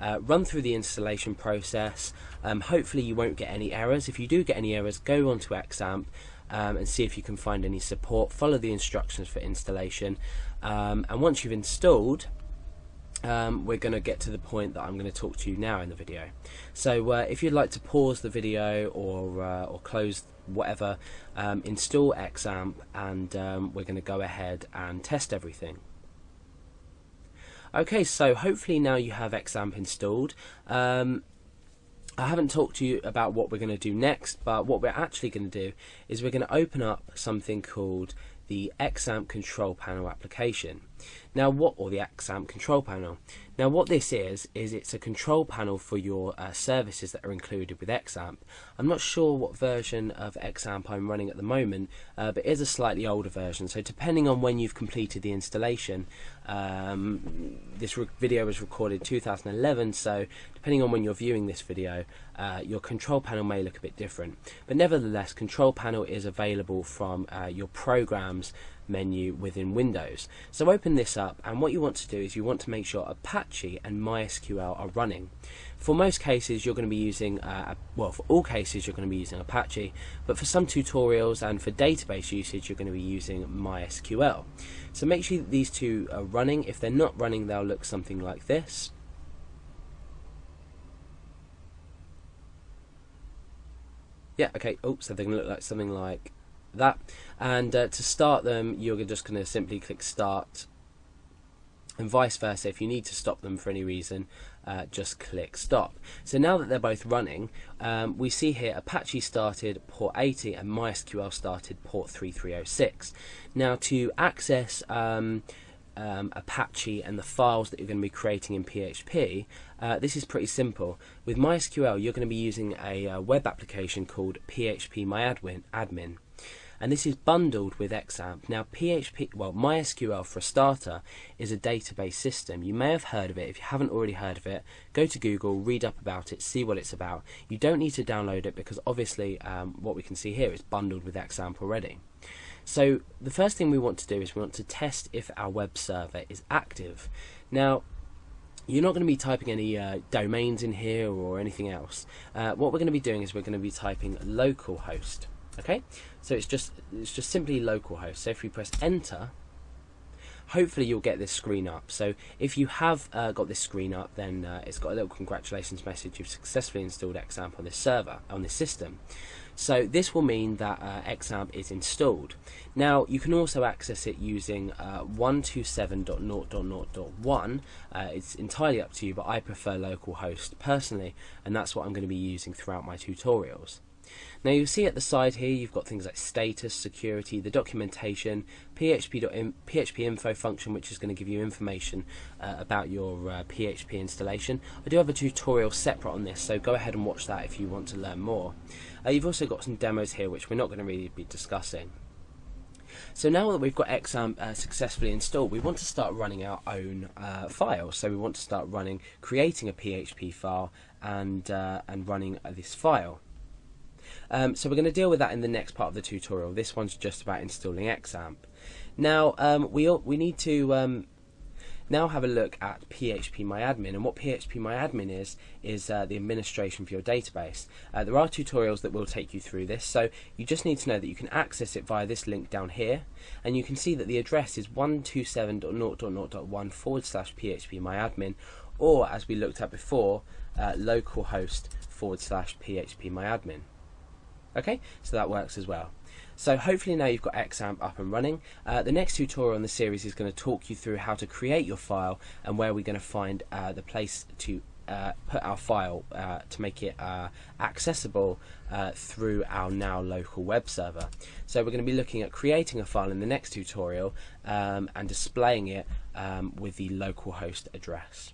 run through the installation process. Hopefully you won't get any errors. If you do get any errors, go onto XAMPP and see if you can find any support. Follow the instructions for installation, and once you've installed, we're going to get to the point that I'm going to talk to you now in the video. So if you'd like to pause the video or close whatever, install XAMPP, and we're going to go ahead and test everything. Okay, so hopefully now you have XAMPP installed. I haven't talked to you about what we're going to do next, but what we're actually going to do is we're going to open up something called the XAMPP Control Panel application. Now or the XAMPP Control Panel. Now what this is it's a control panel for your services that are included with XAMPP. I'm not sure what version of XAMPP I'm running at the moment, but it is a slightly older version, so depending on when you've completed the installation, this video was recorded 2011, so depending on when you're viewing this video, your control panel may look a bit different. But nevertheless, control panel is available from your programs menu within Windows. So open this up, and what you want to do is you want to make sure Apache and MySQL are running. For most cases you're going to be using, well, for all cases you're going to be using Apache, but for some tutorials and for database usage you're going to be using MySQL. So make sure that these two are running. If they're not running, they'll look something like this. Yeah, okay, so they're going to look like something like that, and to start them you're just going to simply click start, and vice versa. If you need to stop them for any reason, just click stop. So now that they're both running, we see here Apache started port 80 and MySQL started port 3306. Now to access Apache and the files that you're going to be creating in PHP, this is pretty simple. With MySQL you're going to be using a web application called PHP MyAdmin, and this is bundled with XAMPP. Now MySQL, for a starter, is a database system. You may have heard of it. If you haven't already heard of it, go to Google, read up about it, see what it's about. You don't need to download it because obviously what we can see here is bundled with XAMPP already. So the first thing we want to do is we want to test if our web server is active. Now you're not going to be typing any domains in here or anything else. What we're going to be doing is we're going to be typing localhost. Okay, so it's just simply localhost. So if we press enter, hopefully you'll get this screen up. So if you have got this screen up, then it's got a little congratulations message. You've successfully installed XAMPP on this server, on this system. So this will mean that XAMPP is installed. Now you can also access it using 127.0.0.1. It's entirely up to you, but I prefer localhost personally, and that's what I'm going to be using throughout my tutorials. Now you'll see at the side here you've got things like status, security, the documentation, PHP info function, which is going to give you information about your PHP installation. I do have a tutorial separate on this, so go ahead and watch that if you want to learn more. You've also got some demos here which we're not going to really be discussing. So now that we've got XAMPP successfully installed, we want to start running our own files. So we want to start creating a PHP file and running this file. So we're going to deal with that in the next part of the tutorial. This one's just about installing XAMPP. Now we need to now have a look at PHP MyAdmin, and what PHP MyAdmin is the administration for your database. There are tutorials that will take you through this, so you just need to know that you can access it via this link down here, and you can see that the address is 127.0.0.1/PHP MyAdmin, or as we looked at before, localhost/PHP MyAdmin. Okay, so that works as well. So hopefully now you've got XAMPP up and running. The next tutorial in the series is going to talk you through how to create your file and where we're going to find the place to put our file to make it accessible through our now local web server. So we're going to be looking at creating a file in the next tutorial and displaying it with the localhost address.